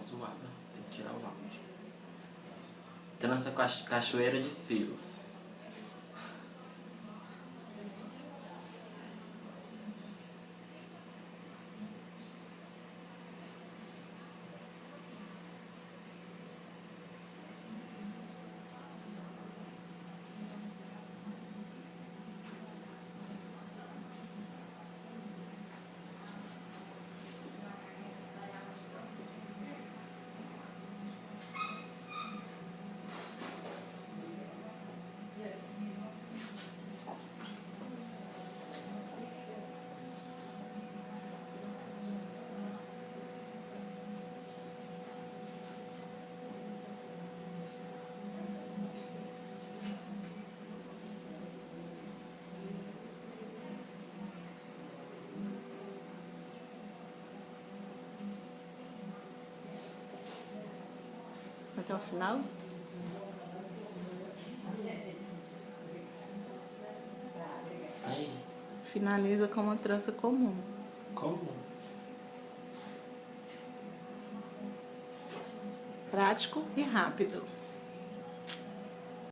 zoada. Tem que tirar o áudio. Trança cachoeira de fios. Até o final? Aí. Finaliza com uma trança comum. Como? Prático e rápido.